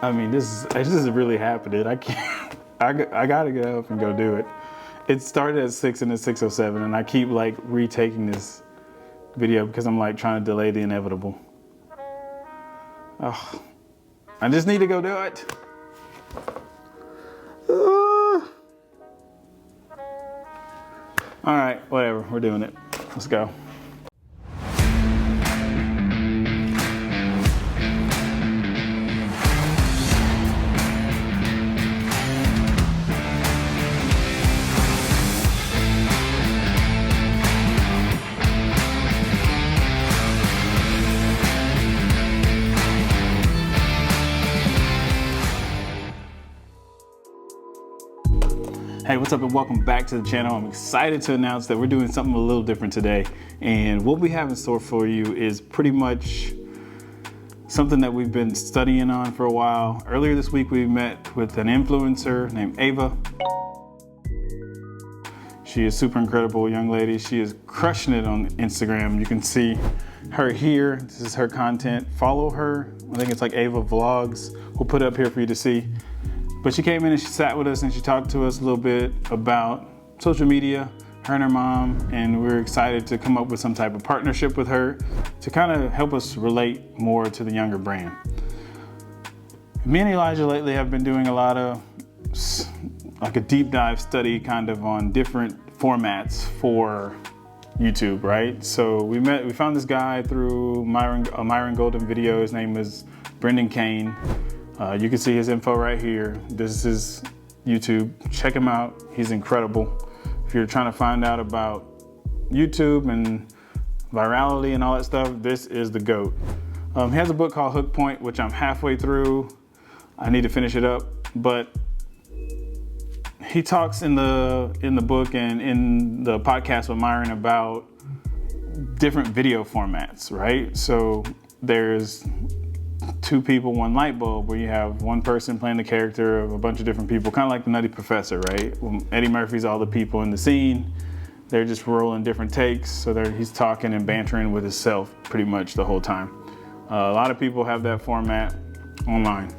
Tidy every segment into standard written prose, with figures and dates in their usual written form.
I mean, this is really happening. I can't, I gotta get up and go do it. It started at 6 and it's 6:07 and I keep like retaking this video because I'm like trying to delay the inevitable. Oh, I just need to go do it. All right, whatever, we're doing it. Let's go. Hey, what's up and welcome back to the channel. I'm excited to announce that we're doing something a little different today. And what we have in store for you is pretty much something that we've been studying on for a while. Earlier this week, we met with an influencer named Ava. She is super incredible young lady. She is crushing it on Instagram. You can see her here. This is her content. Follow her. I think it's like Ava Vlogs. We'll put it up here for you to see. But she came in and she sat with us and she talked to us a little bit about social media, her and her mom, and we're excited to come up with some type of partnership with her to kind of help us relate more to the younger brand. Me and Elijah lately have been doing a lot of like a deep dive study kind of on different formats for YouTube, right? So we found this guy through a Myron Golden video. His name is Brendan Kane. You can see his info right here. This is YouTube. Check him out. He's incredible. If you're trying to find out about YouTube and virality and all that stuff, this is the GOAT. He has a book called Hook Point, which I'm halfway through. I need to finish it up, but he talks in the book and in the podcast with Myron about different video formats, right? So there's two people, one light bulb, where you have one person playing the character of a bunch of different people, kind of like the Nutty Professor, right? When Eddie Murphy's all the people in the scene, they're just rolling different takes, so he's talking and bantering with himself pretty much the whole time. A lot of people have that format online.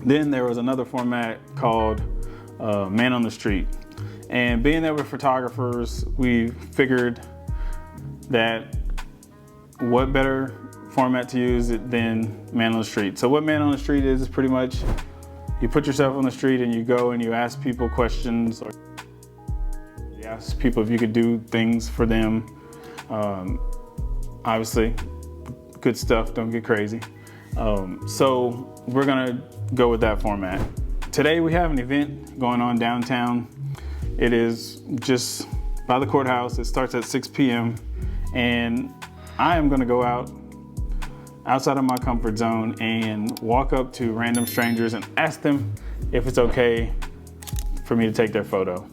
Then there was another format called Man on the Street. And being that we're photographers, we figured that what better format to use than Man on the Street. So what Man on the Street is pretty much you put yourself on the street and you go and you ask people questions, or you ask people if you could do things for them. Obviously, good stuff, don't get crazy. So we're gonna go with that format. Today we have an event going on downtown. It is just by the courthouse. It starts at 6 p.m. and I am gonna go outside of my comfort zone and walk up to random strangers and ask them if it's okay for me to take their photo.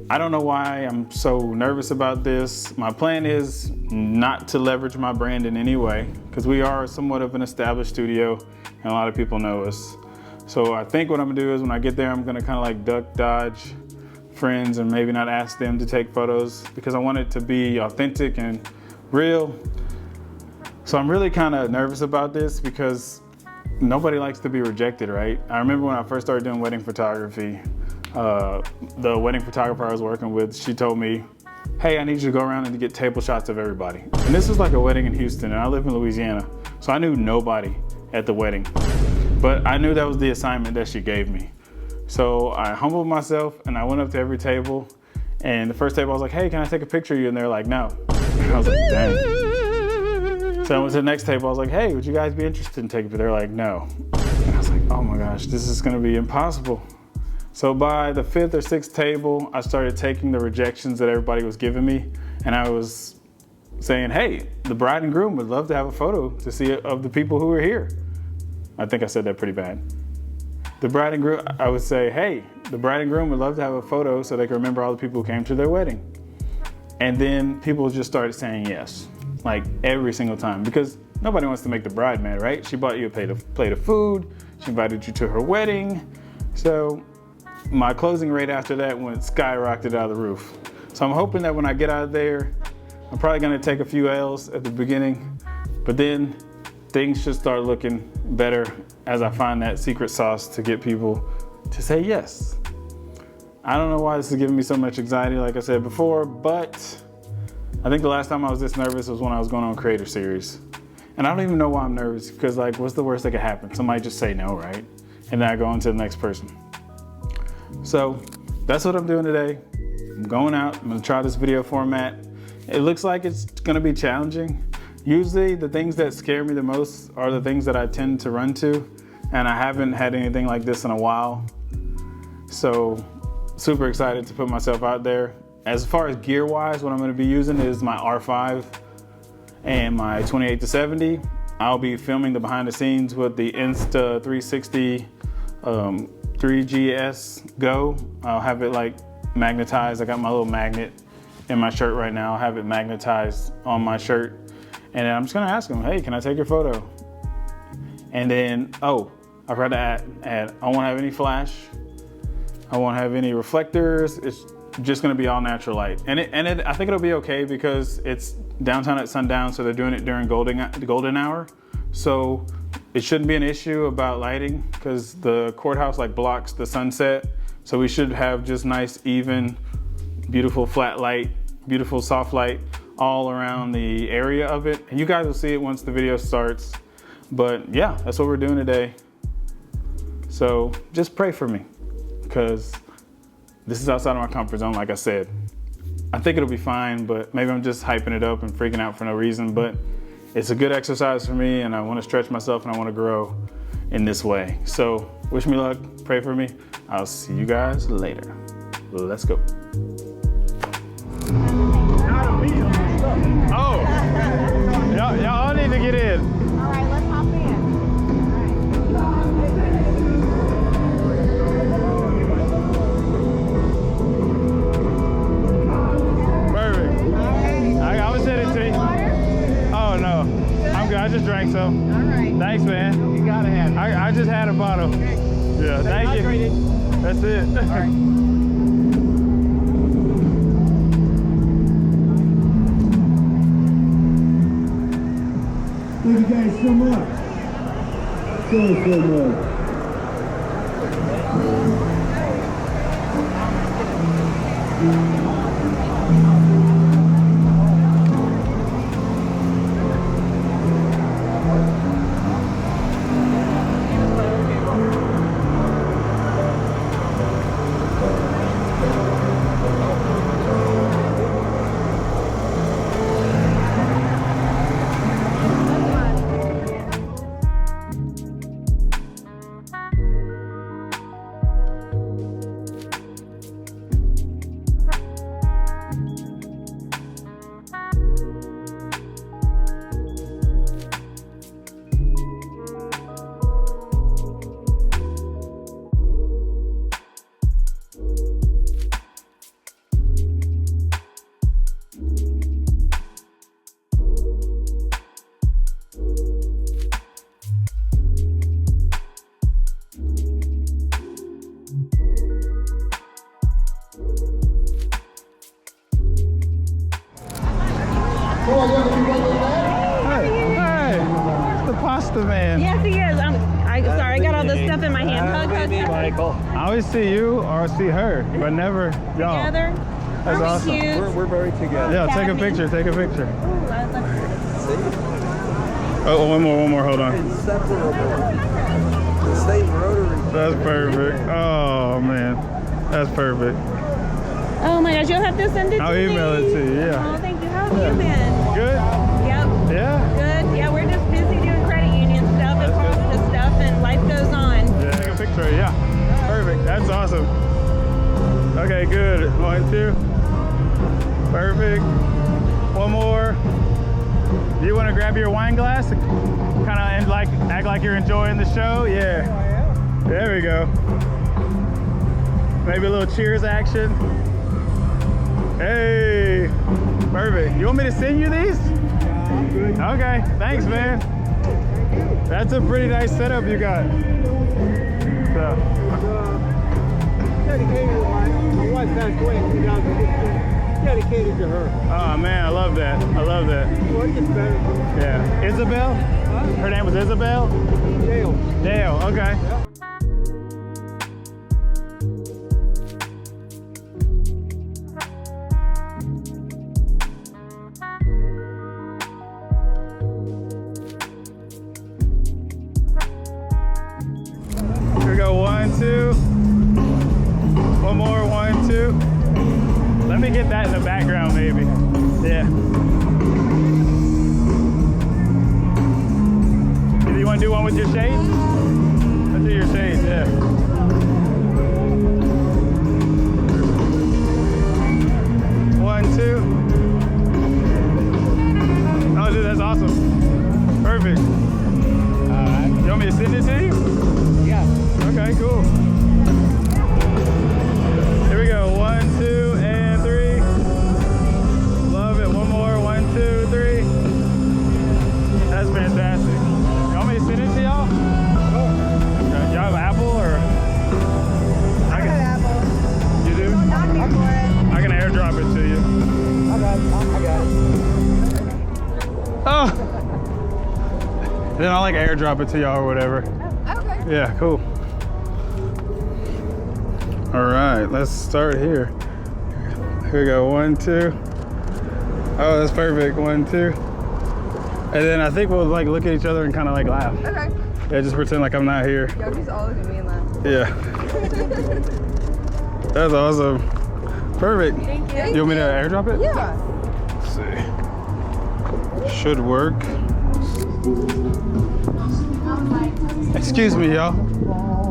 I don't know why I'm so nervous about this. My plan is not to leverage my brand in any way because we are somewhat of an established studio and a lot of people know us. So I think what I'm gonna do is when I get there, I'm gonna kind of like duck, dodge friends and maybe not ask them to take photos because I want it to be authentic and real. So I'm really kind of nervous about this because nobody likes to be rejected, right? I remember when I first started doing wedding photography, the wedding photographer I was working with, she told me, hey, I need you to go around and get table shots of everybody. And this was like a wedding in Houston and I live in Louisiana. So I knew nobody at the wedding, but I knew that was the assignment that she gave me. So I humbled myself and I went up to every table, and the first table I was like, hey, can I take a picture of you? And they're like, no. And I was like, dang. So I went to the next table, I was like, hey, would you guys be interested in taking a picture? They're like, no. And I was like, oh my gosh, this is gonna be impossible. So by the 5th or 6th table, I started taking the rejections that everybody was giving me, and I was saying, hey, the bride and groom would love to have a photo to see of the people who are here. I think I said that pretty bad. The bride and groom, I would say, hey, the bride and groom would love to have a photo so they can remember all the people who came to their wedding. And then people just started saying yes. Like every single time, because nobody wants to make the bride mad, right? She bought you a plate of food, she invited you to her wedding. So my closing rate after that went skyrocketed out of the roof. So I'm hoping that when I get out of there, I'm probably gonna take a few L's at the beginning, but then things should start looking better as I find that secret sauce to get people to say yes. I don't know why this is giving me so much anxiety, like I said before, but I think the last time I was this nervous was when I was going on Creator Series. And I don't even know why I'm nervous, because like, what's the worst that could happen? Somebody just say no, right? And then I go on to the next person. So that's what I'm doing today. I'm going out, I'm gonna try this video format. It looks like it's gonna be challenging. Usually the things that scare me the most are the things that I tend to run to, and I haven't had anything like this in a while. So super excited to put myself out there. As far as gear wise, what I'm gonna be using is my R5 and my 28-70. I'll be filming the behind the scenes with the Insta360 3GS Go. I'll have it like magnetized. I got my little magnet in my shirt right now. I'll have it magnetized on my shirt. And then I'm just gonna ask them, hey, can I take your photo? And then, oh, I forgot to add, I won't have any flash. I won't have any reflectors. It's just gonna be all natural light. And I think it'll be okay because it's downtown at sundown, so they're doing it during golden hour. So it shouldn't be an issue about lighting because the courthouse like blocks the sunset. So we should have just nice, even, beautiful flat light, beautiful soft light all around the area of it. And you guys will see it once the video starts. But yeah, that's what we're doing today. So just pray for me because this is outside of my comfort zone, like I said. I think it'll be fine, but maybe I'm just hyping it up and freaking out for no reason, but it's a good exercise for me and I want to stretch myself and I want to grow in this way. So wish me luck, pray for me. I'll see you guys later. Let's go. Oh, y'all all need to get in. All right, let's hop in. I was sending it to you. Oh no, I'm good. I just drank some. All right. Thanks, man. You gotta have it. I just had a bottle. Okay. Yeah, thank you. Hydrated. That's it. All right. Thank you guys so much. So much. Hey, it's the pasta man. Yes, he is. Sorry, I got all this stuff in my hand. Hug, hug, hug. Michael. I always see you or see her, but never y'all. Together. That's Are we awesome. cute? We're very together. Yeah, take a Academy. picture, take a picture. Ooh, Oh, one more, hold on. Inseparable. The same rotary. That's perfect. Oh man, that's perfect. oh my gosh, you'll have to send it I'll to me. email it to you, yeah. Oh, thank you. How have you been? Good? Yep. Yeah? Good. Yeah, we're just busy doing credit union stuff and That's good. positive stuff, and life goes on. Yeah, take a picture, yeah. Perfect, that's awesome. Okay, good. 1, 2. Perfect. One more. Do you want to grab your wine glass? Kind of like act like you're enjoying the show? Yeah. There we go. Maybe a little cheers action. Hey, perfect. You want me to send you these? Okay, thanks, man. That's a pretty nice setup you got. So. Dedicated to my wife passed away in 2015. Dedicated to her. Oh man, I love that. I love that. Well, it gets better. Yeah. Isabel? Her name was Isabel? Dale. Dale, okay. Here we go, 1, 2. One more, 1, 2. Let me get that in the background, maybe. Yeah. Do you want to do one with your shades? Let's do your shades, yeah. One, two. Oh, dude, that's awesome. Perfect. You want me to send it to you? Yeah. Okay, cool. Here we go. 1, 2, and 3. Love it. One more. 1, 2, 3. That's fantastic. You want me to send it to y'all? Okay. Y'all have Apple or? I got Apple. You do? Don't knock me for it. I can airdrop it to you. I got it. Oh. Then I'll like airdrop it to y'all or whatever. Okay. Yeah, cool. All right, let's start here. Here we go, 1, 2. Oh, that's perfect, 1, 2. And then I think we'll like look at each other and kind of like laugh. Okay. Yeah, just pretend like I'm not here. Y'all just all look at me and laugh. Yeah. That's awesome. Perfect. Thank you. You want me to airdrop it? Yeah. Let's see. Should work. Excuse me, y'all.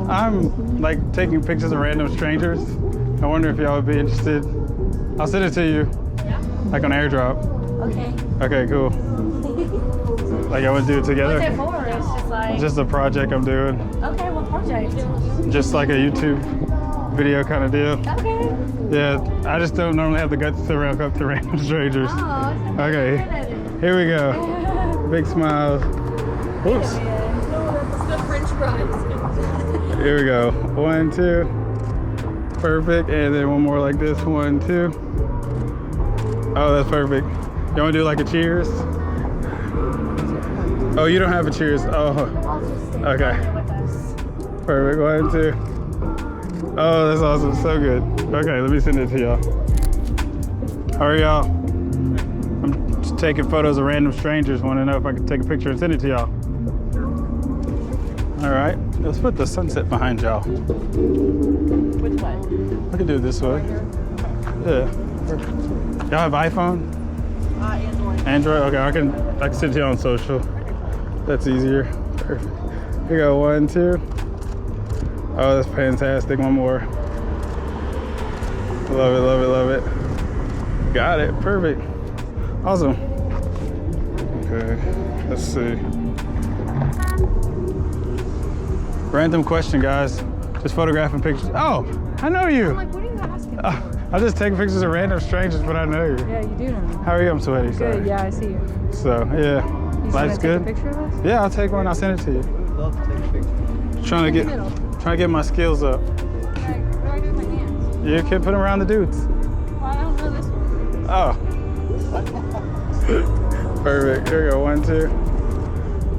I'm like taking pictures of random strangers. I wonder if y'all would be interested. I'll send it to you. Yeah. Like on airdrop. Okay. Okay, cool. Like I would do it together. What's it for? It's just like. Just a project I'm doing. Okay, what project? Just like a YouTube video kind of deal. Okay. Yeah, I just don't normally have the guts to ramp up to random strangers. Oh, it's Okay, here we go. Big smiles. Whoops. the French fries. Here we go. 1, 2. Perfect. And then one more like this. 1, 2. Oh, that's perfect. You want to do like a cheers? Oh, you don't have a cheers. Oh, okay. Perfect. 1, 2. Oh, that's awesome. So good. Okay, let me send it to y'all. How are y'all? I'm just taking photos of random strangers. Want to know if I can take a picture and send it to y'all. All right, let's put the sunset behind y'all. Which way? I can do it this way. Yeah. Y'all have iPhone? Android. Android? Okay, I can send it to you on social. That's easier. Perfect. Here we go. 1, 2. Oh, that's fantastic. One more. Love it, love it, love it. Got it. Perfect. Awesome. Okay, let's see. Random question, guys. Just photographing pictures. Oh, I know you. I'm like, what are you asking? I just take pictures of random strangers, but I know you. Yeah, you do know me. How are you? I'm sweaty. Sorry. Good, yeah, I see you. So, yeah. You Life's just good. Take a picture of us? Yeah, I'll take one. I'll send it to you. Love to take a picture. Trying to get my skills up. Like, what do I do with my hands? You can put them around the dudes. Well, I don't know this one. Oh. Perfect. Here we go. 1, 2.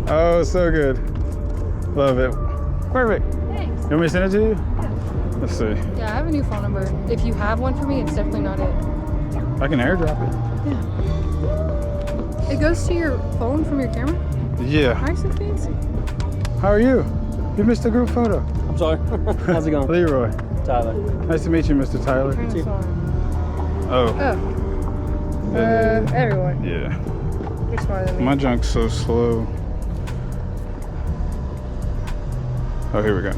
Oh, so good. Love it. Perfect. Thanks. You want me to send it to you? Yeah. Let's see. Yeah, I have a new phone number. If you have one for me, it's definitely not it. I can airdrop it. Yeah. It goes to your phone from your camera? Yeah. Nice and fancy. How are you? You missed a group photo. I'm sorry. How's it going? Leroy. Tyler. Nice to meet you, Mr. Tyler. Oh. Oh. Everyone. Yeah. You're smarter than me. My junk's so slow. Oh, here we go.